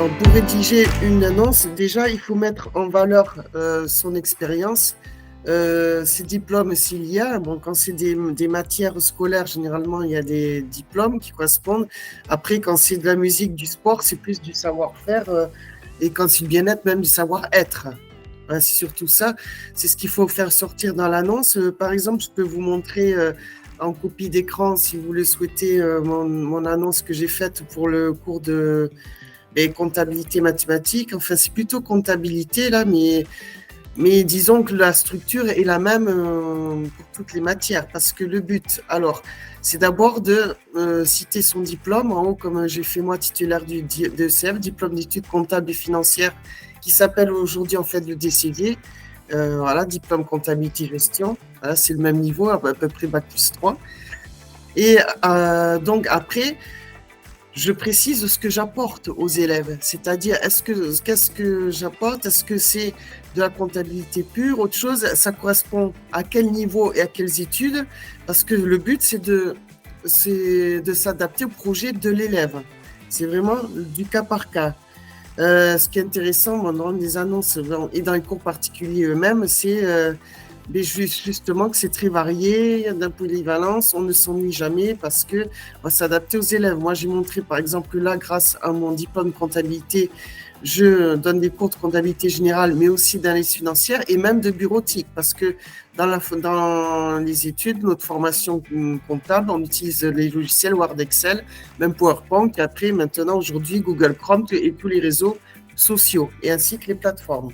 Alors, pour rédiger une annonce, déjà, il faut mettre en valeur son expérience, ses diplômes s'il y a. Bon, quand c'est des matières scolaires, généralement, il y a des diplômes qui correspondent. Après, quand c'est de la musique, du sport, c'est plus du savoir-faire. Et quand c'est le bien-être, même du savoir-être. Voilà, c'est surtout ça. C'est ce qu'il faut faire sortir dans l'annonce. Par exemple, je peux vous montrer en copie d'écran, si vous le souhaitez, mon annonce que j'ai faite pour le cours de comptabilité mathématique. Enfin, c'est plutôt comptabilité là, mais disons que la structure est la même pour toutes les matières, parce que le but, alors, c'est d'abord de citer son diplôme, en haut, comme j'ai fait moi, titulaire du DECF, diplôme d'études comptables et financières, qui s'appelle aujourd'hui en fait le DCG, voilà, diplôme comptabilité gestion, voilà, c'est le même niveau, à peu près bac+3. Et donc après, je précise ce que j'apporte aux élèves, c'est-à-dire qu'est-ce que j'apporte, est-ce que c'est de la comptabilité pure, autre chose, ça correspond à quel niveau et à quelles études, parce que le but c'est de s'adapter au projet de l'élève. C'est vraiment du cas par cas. Ce qui est intéressant dans les annonces et dans les cours particuliers eux-mêmes, c'est justement que c'est très varié, d'un polyvalence, on ne s'ennuie jamais parce qu'on va s'adapter aux élèves. Moi, j'ai montré, par exemple, là, grâce à mon diplôme de comptabilité, je donne des cours de comptabilité générale, mais aussi d'analyse financière et même de bureautique, parce que dans les études, notre formation comptable, on utilise les logiciels Word, Excel, même PowerPoint, et après, maintenant, aujourd'hui, Google Chrome et tous les réseaux sociaux, et ainsi que les plateformes.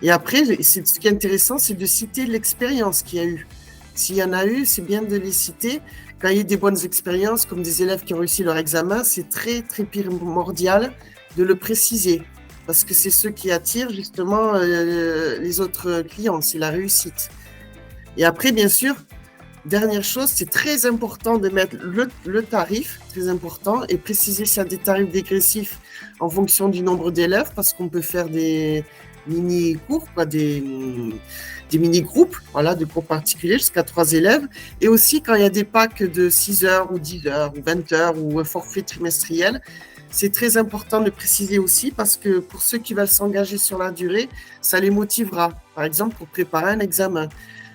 Et après, ce qui est intéressant, c'est de citer l'expérience qu'il y a eu. S'il y en a eu, c'est bien de les citer. Quand il y a des bonnes expériences, comme des élèves qui ont réussi leur examen, c'est très, très primordial de le préciser. Parce que c'est ce qui attire justement les autres clients, c'est la réussite. Et après, bien sûr, dernière chose, c'est très important de mettre le tarif, très important, et préciser s'il y a des tarifs dégressifs en fonction du nombre d'élèves, parce qu'on peut faire des mini-cours, des mini-groupes, voilà, de cours particuliers jusqu'à 3 élèves. Et aussi, quand il y a des packs de 6 heures ou 10 heures ou 20 heures ou un forfait trimestriel, c'est très important de préciser aussi parce que pour ceux qui veulent s'engager sur la durée, ça les motivera. Par exemple, pour préparer un examen.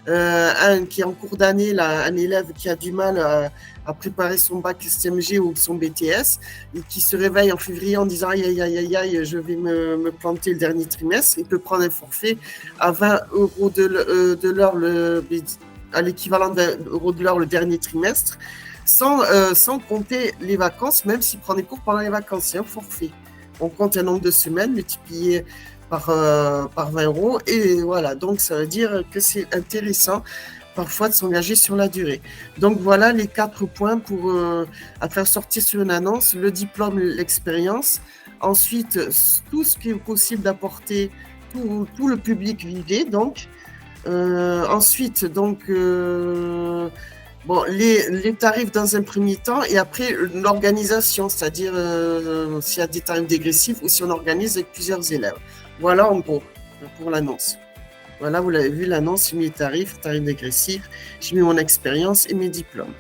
Un qui est en cours d'année, un élève qui a du mal à préparer son bac STMG ou son BTS et qui se réveille en février en disant aïe, aïe, aïe, aïe, je vais me planter le dernier trimestre, il peut prendre un forfait à 20 € de l'heure, à l'équivalent de 20 € de l'heure le dernier trimestre, sans compter les vacances, même s'il prend des cours pendant les vacances, c'est un forfait. On compte un nombre de semaines multiplié par 20 €. Et voilà, donc ça veut dire que c'est intéressant parfois de s'engager sur la durée. Donc voilà les 4 points pour à faire sortir sur une annonce: le diplôme, l'expérience. Ensuite, tout ce qui est possible d'apporter, tout le public visé. Donc, ensuite, donc, bon, les tarifs dans un premier temps et après l'organisation, c'est-à-dire s'il y a des tarifs dégressifs ou si on organise avec plusieurs élèves. Voilà en gros pour l'annonce. Voilà, vous l'avez vu, l'annonce, j'ai mis les tarifs dégressifs, j'ai mis mon expérience et mes diplômes.